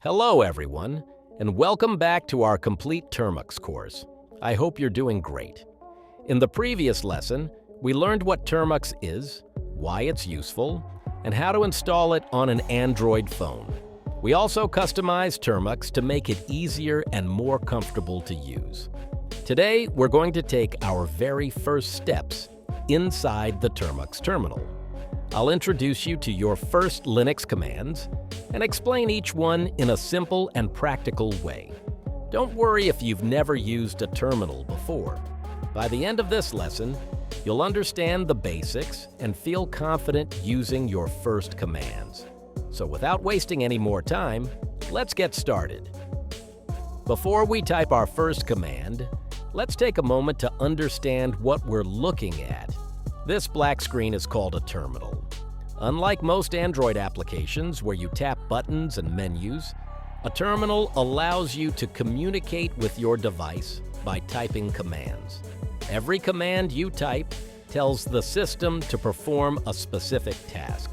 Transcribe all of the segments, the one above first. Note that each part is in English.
Hello everyone, and welcome back to our Complete Termux course. I hope you're doing great. In the previous lesson, we learned what Termux is, why it's useful, and how to install it on an Android phone. We also customized Termux to make it easier and more comfortable to use. Today, we're going to take our very first steps inside the Termux terminal. I'll introduce you to your first Linux commands and explain each one in a simple and practical way. Don't worry if you've never used a terminal before. By the end of this lesson, you'll understand the basics and feel confident using your first commands. So without wasting any more time, let's get started. Before we type our first command, let's take a moment to understand what we're looking at. This black screen is called a terminal. Unlike most Android applications where you tap buttons and menus, a terminal allows you to communicate with your device by typing commands. Every command you type tells the system to perform a specific task.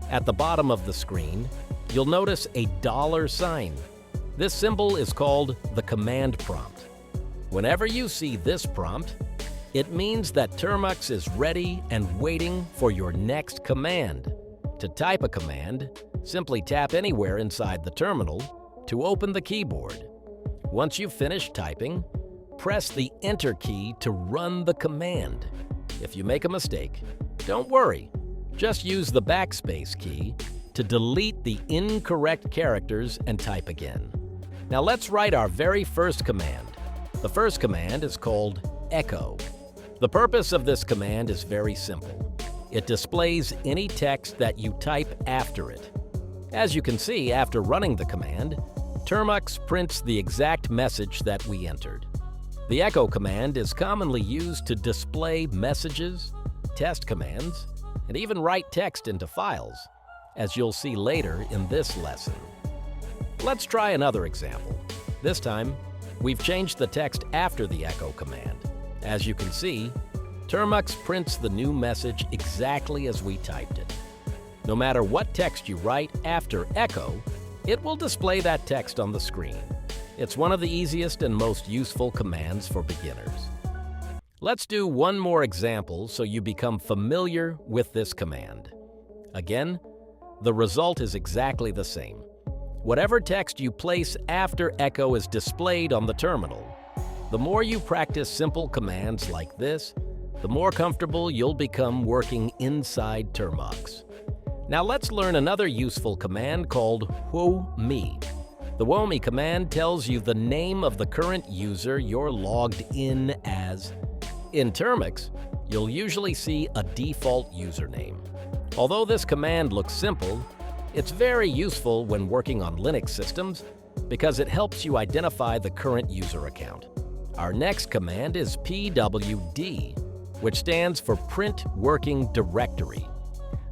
At the bottom of the screen, you'll notice a $sign. This symbol is called the command prompt. Whenever you see this prompt, it means that Termux is ready and waiting for your next command. To type a command, simply tap anywhere inside the terminal to open the keyboard. Once you've finished typing, press the Enter key to run the command. If you make a mistake, don't worry. Just use the backspace key to delete the incorrect characters and type again. Now let's write our very first command. The first command is called echo. The purpose of this command is very simple. It displays any text that you type after it. As you can see, after running the command, Termux prints the exact message that we entered. The echo command is commonly used to display messages, test commands, and even write text into files, as you'll see later in this lesson. Let's try another example. This time, we've changed the text after the echo command. As you can see, Termux prints the new message exactly as we typed it. No matter what text you write after echo, it will display that text on the screen. It's one of the easiest and most useful commands for beginners. Let's do one more example so you become familiar with this command. Again, the result is exactly the same. Whatever text you place after echo is displayed on the terminal. The more you practice simple commands like this, the more comfortable you'll become working inside Termux. Now let's learn another useful command called who-me. The who-me command tells you the name of the current user you're logged in as. In Termux, you'll usually see a default username. Although this command looks simple, it's very useful when working on Linux systems because it helps you identify the current user account. Our next command is pwd, which stands for Print Working Directory.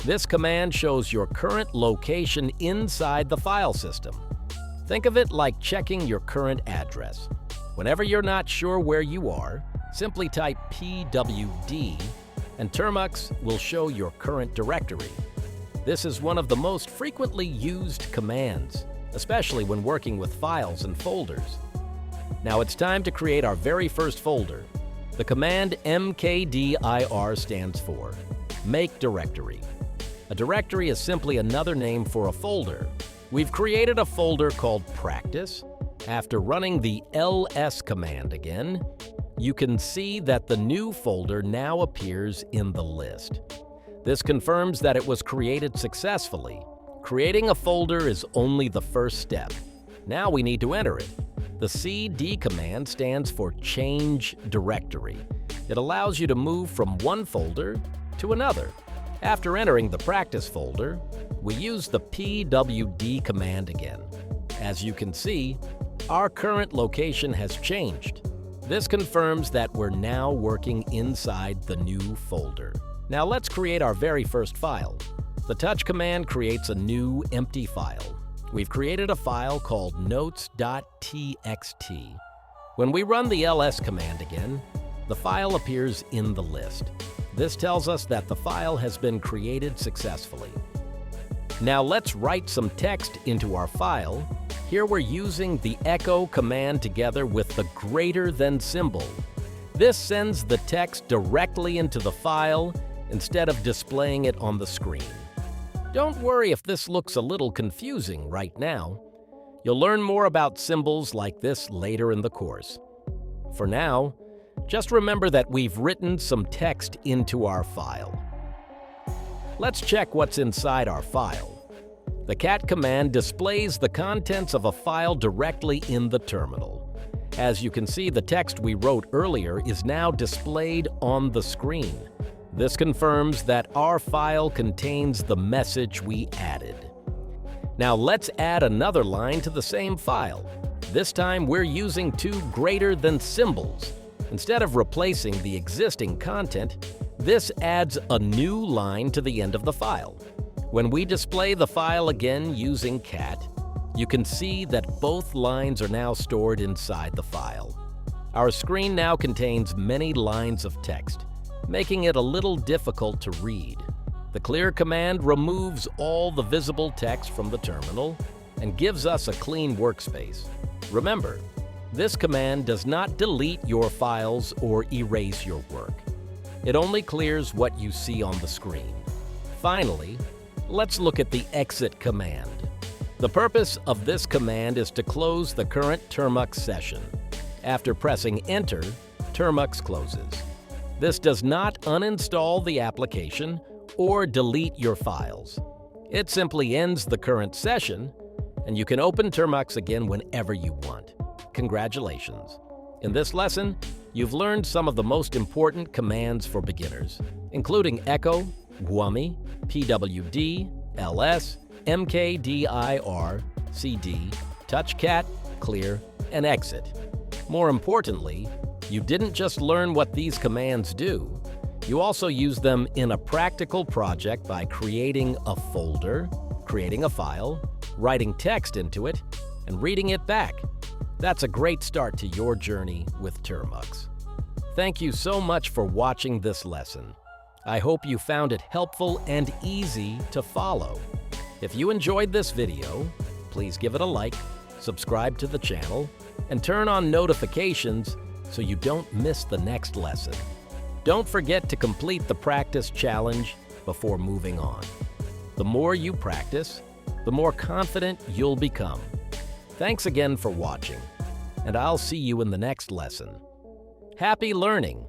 This command shows your current location inside the file system. Think of it like checking your current address. Whenever you're not sure where you are, simply type pwd and Termux will show your current directory. This is one of the most frequently used commands, especially when working with files and folders. Now it's time to create our very first folder. The command mkdir stands for Make Directory. A directory is simply another name for a folder. We've created a folder called Practice. After running the ls command again, you can see that the new folder now appears in the list. This confirms that it was created successfully. Creating a folder is only the first step. Now we need to enter it. The cd command stands for Change Directory. It allows you to move from one folder to another. After entering the practice folder, we use the pwd command again. As you can see, our current location has changed. This confirms that we're now working inside the new folder. Now let's create our very first file. The touch command creates a new empty file. We've created a file called notes.txt. When we run the ls command again, the file appears in the list. This tells us that the file has been created successfully. Now let's write some text into our file Here we're using the echo command together with the greater than symbol. This sends the text directly into the file instead of displaying it on the screen. Don't worry if this looks a little confusing right now. You'll learn more about symbols like this later in the course. For now, just remember that we've written some text into our file. Let's check what's inside our file. The cat command displays the contents of a file directly in the terminal. As you can see, the text we wrote earlier is now displayed on the screen. This confirms that our file contains the message we added. Now let's add another line to the same file. This time we're using two greater than symbols. Instead of replacing the existing content, this adds a new line to the end of the file. When we display the file again using cat, you can see that both lines are now stored inside the file. Our screen now contains many lines of text, making it a little difficult to read. The clear command removes all the visible text from the terminal and gives us a clean workspace. Remember, this command does not delete your files or erase your work. It only clears what you see on the screen. Finally, let's look at the exit command. The purpose of this command is to close the current Termux session. After pressing Enter, Termux closes. This does not uninstall the application or delete your files. It simply ends the current session, and you can open Termux again whenever you want. Congratulations! In this lesson, you've learned some of the most important commands for beginners, including echo, wummy, pwd, ls, mkdir, cd, touchcat, clear, and exit. More importantly, you didn't just learn what these commands do, you also use them in a practical project by creating a folder, creating a file, writing text into it, and reading it back. That's a great start to your journey with Termux. Thank you so much for watching this lesson. I hope you found it helpful and easy to follow. If you enjoyed this video, please give it a like, subscribe to the channel, and turn on notifications so you don't miss the next lesson. Don't forget to complete the practice challenge before moving on. The more you practice, the more confident you'll become. Thanks again for watching, and I'll see you in the next lesson. Happy learning!